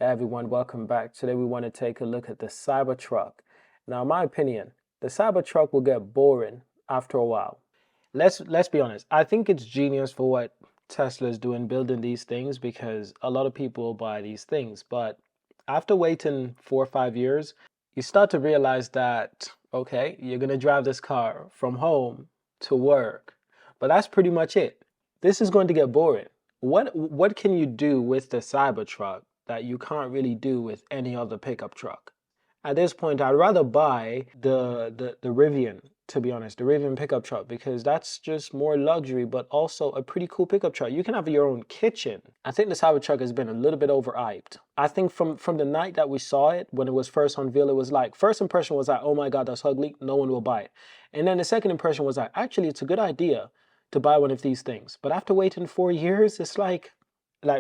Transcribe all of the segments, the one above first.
Hey everyone, welcome back. Today we want to take a look at the Cybertruck. Now, in my opinion, the Cybertruck will get boring after a while. Let's be honest. I think it's genius for what Tesla's doing building these things because a lot of people buy these things. But after waiting 4 or 5 years, you start to realize that okay, you're gonna drive this car from home to work, but that's pretty much it. This is going to get boring. What can you do with the Cybertruck that you can't really do with any other pickup truck? At this point, I'd rather buy the Rivian, to be honest, the Rivian pickup truck, because that's just more luxury, but also a pretty cool pickup truck. You can have your own kitchen. I think the Cybertruck has been a little bit overhyped. I think from the night that we saw it, when it was first unveiled, it was like, first impression was like, oh my God, that's ugly. No one will buy it. And then the second impression was like, actually, it's a good idea to buy one of these things. But after waiting 4 years, it's like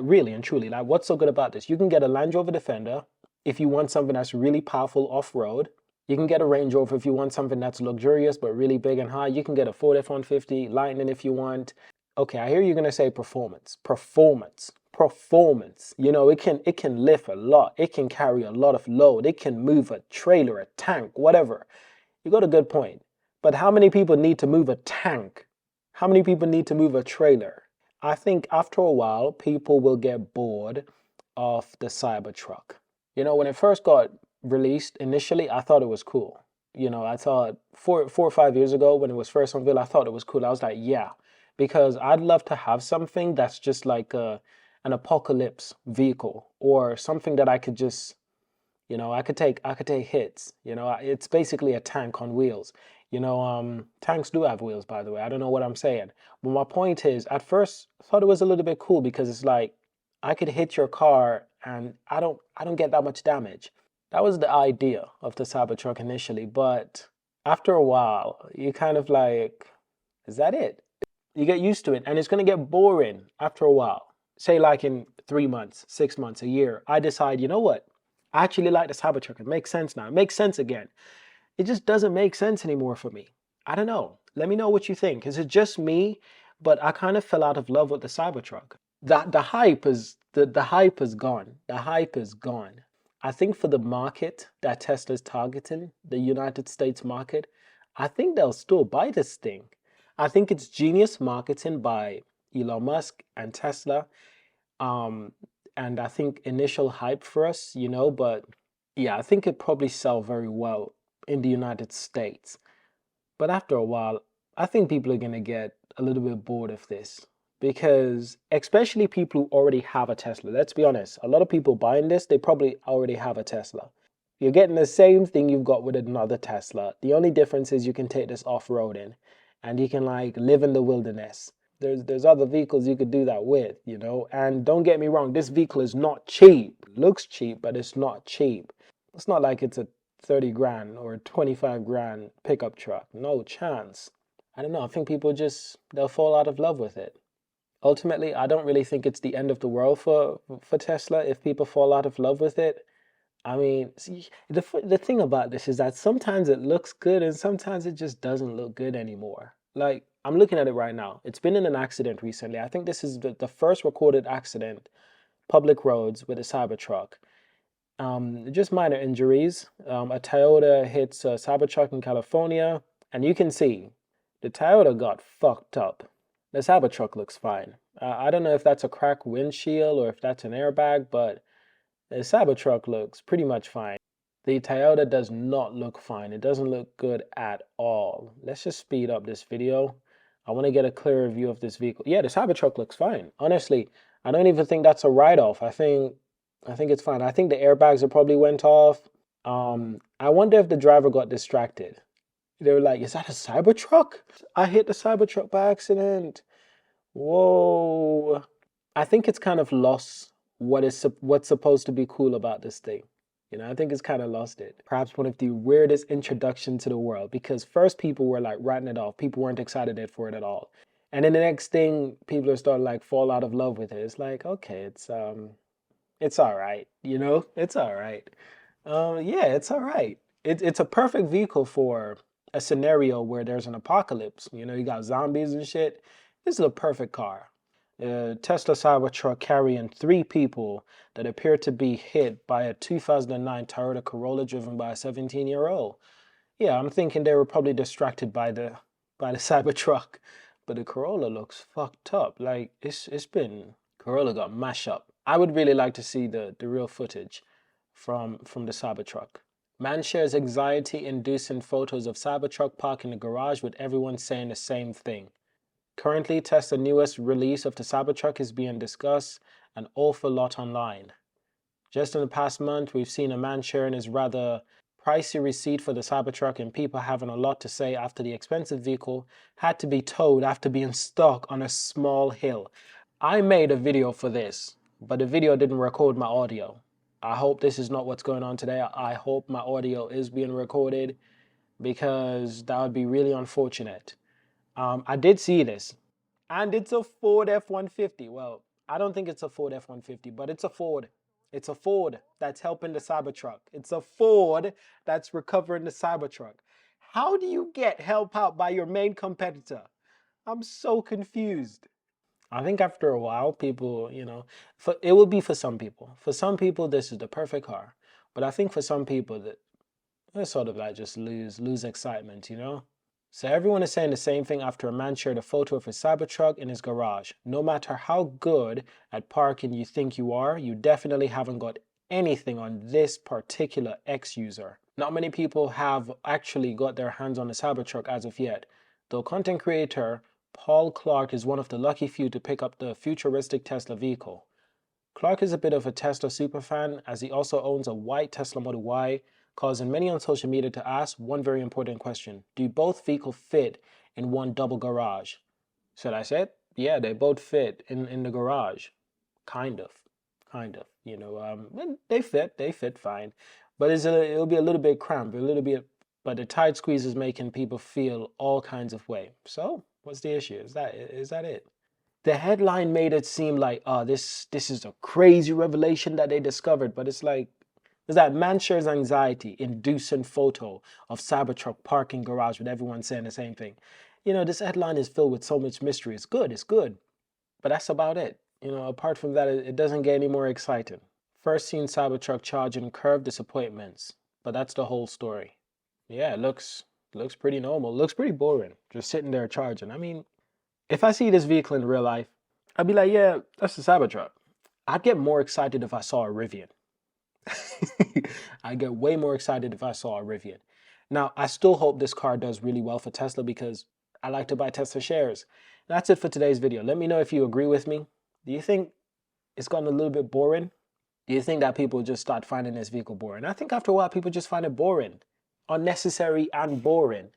really and truly, like what's so good about this? You can get a Land Rover Defender if you want something that's really powerful off-road. You can get a Range Rover if you want something that's luxurious but really big and high. You can get a Ford F-150, Lightning if you want. Okay, I hear you're gonna say performance, performance, performance. You know, it can lift a lot. It can carry a lot of load. It can move a trailer, a tank, whatever. You got a good point. But how many people need to move a tank? How many people need to move a trailer? I think after a while, people will get bored of the Cybertruck. You know, when it first got released initially, I thought it was cool. You know, I thought 4 or 5 years ago when it was first unveiled, I thought it was cool. I was like, yeah, because I'd love to have something that's just like an apocalypse vehicle or something that I could just, I could take hits. You know, it's basically a tank on wheels. You know, tanks do have wheels, by the way. I don't know what I'm saying. But my point is, at first, I thought it was a little bit cool because it's like I could hit your car and I don't get that much damage. That was the idea of the Cybertruck initially, but after a while, you kind of like, is that it? You get used to it, and it's gonna get boring after a while. Say like in 3 months, 6 months, a year, I decide, you know what? I actually like the Cybertruck. It makes sense now. It makes sense again. It just doesn't make sense anymore for me. I don't know. Let me know what you think. Is it just me? But I kind of fell out of love with the Cybertruck. The hype is gone. The hype is gone. I think for the market that Tesla's targeting, the United States market, I think they'll still buy this thing. I think it's genius marketing by Elon Musk and Tesla. Um, and I think initial hype for us, but yeah, I think it probably sell very well in the United States. But after a while, I think people are going to get a little bit bored of this because, especially people who already have a Tesla, let's be honest, a lot of people buying this, they probably already have a Tesla. You're getting the same thing you've got with another Tesla. The only difference is you can take this off-roading and you can like live in the wilderness. There's other vehicles you could do that with, and don't get me wrong, this vehicle is not cheap. It looks cheap, but it's not cheap. It's not like it's a 30 grand or 25 grand pickup truck. No chance. I don't know. I think people they'll fall out of love with it. Ultimately, I don't really think it's the end of the world for Tesla if people fall out of love with it. I mean, see, the thing about this is that sometimes it looks good and sometimes it just doesn't look good anymore. Like, I'm looking at it right now. It's been in an accident recently. I think this is the first recorded accident, public roads with a Cybertruck. Just minor injuries. A Toyota hits a Cybertruck in California, and you can see the Toyota got fucked up. The Cybertruck looks fine. I don't know if that's a cracked windshield or if that's an airbag, but the Cybertruck looks pretty much fine. The Toyota does not look fine. It doesn't look good at all. Let's just speed up this video. I want to get a clearer view of this vehicle. Yeah, the Cybertruck looks fine. Honestly, I don't even think that's a write-off. I think it's fine. I think the airbags have probably went off. I wonder if the driver got distracted. They were like, is that a Cybertruck? I hit the Cybertruck by accident. Whoa. I think it's kind of lost what's supposed to be cool about this thing. I think it's kind of lost it. Perhaps one of the weirdest introduction to the world because first people were like writing it off. People weren't excited for it at all. And then the next thing, people are starting like fall out of love with it. It's like, okay, it's all right, it's all right. Yeah, it's all right. It's a perfect vehicle for a scenario where there's an apocalypse. You got zombies and shit. This is a perfect car. Tesla Cybertruck carrying three people that appear to be hit by a 2009 Toyota Corolla driven by a 17-year-old. Yeah, I'm thinking they were probably distracted by the Cybertruck, but the Corolla looks fucked up. Like it's been Corolla got mashed up. I would really like to see the real footage from the Cybertruck. Man shares anxiety-inducing photos of Cybertruck parked in the garage with everyone saying the same thing. Currently, Tesla's newest release of the Cybertruck is being discussed an awful lot online. Just in the past month, we've seen a man sharing his rather pricey receipt for the Cybertruck and people having a lot to say after the expensive vehicle had to be towed after being stuck on a small hill. I made a video for this, but the video didn't record my audio. I hope this is not what's going on today. I hope my audio is being recorded because that would be really unfortunate. I did see this, and it's a Ford F-150. Well, I don't think it's a Ford F-150, but it's a Ford. It's a Ford that's helping the Cybertruck. It's a Ford that's recovering the Cybertruck. How do you get help out by your main competitor? I'm so confused. I think after a while, people, it will be for some people. For some people, this is the perfect car. But I think for some people, that they sort of like just lose excitement, So everyone is saying the same thing after a man shared a photo of his Cybertruck in his garage. No matter how good at parking you think you are, you definitely haven't got anything on this particular ex-user. Not many people have actually got their hands on the Cybertruck as of yet, though content creator Paul Clark is one of the lucky few to pick up the futuristic Tesla vehicle. Clark is a bit of a Tesla superfan as he also owns a white Tesla Model Y, causing many on social media to ask one very important question. Do both vehicles fit in one double garage? Should I say it? Yeah, they both fit in the garage. Kind of. They fit fine. But it'll be a little bit cramped, but the tight squeeze is making people feel all kinds of way. So, what's the issue? Is that it? The headline made it seem like, oh, this is a crazy revelation that they discovered, but it's like, is that man shares anxiety inducing photo of Cybertruck parking garage with everyone saying the same thing. This headline is filled with so much mystery. It's good, but that's about it. Apart from that, it doesn't get any more exciting. First seen Cybertruck charging curved disappointments, but that's the whole story. Yeah, it looks pretty normal. Looks pretty boring, just sitting there charging. I mean, if I see this vehicle in real life, I'd be like, yeah, that's the Cybertruck. I'd get more excited if I saw a Rivian. I get way more excited if I saw a Rivian. Now, I still hope this car does really well for Tesla because I like to buy Tesla shares. That's it for today's video. Let me know if you agree with me. Do you think it's gotten a little bit boring? Do you think that people just start finding this vehicle boring? I think after a while, people just find it boring, unnecessary and boring.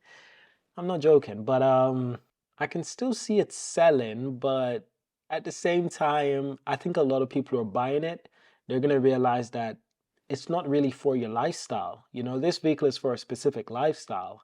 I'm not joking, but I can still see it selling, but at the same time, I think a lot of people are buying it. They're going to realize that it's not really for your lifestyle. This vehicle is for a specific lifestyle.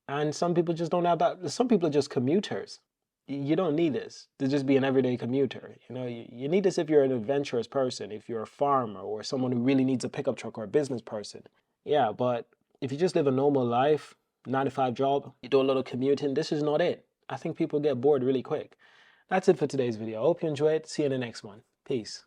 And some people just don't have that. Some people are just commuters. You don't need this to just be an everyday commuter. You need this if you're an adventurous person, if you're a farmer or someone who really needs a pickup truck or a business person. Yeah, but if you just live a normal life, 9-to-5 job, you do a little commuting, this is not it. I think people get bored really quick. That's it for today's video. I hope you enjoyed. See you in the next one. Peace.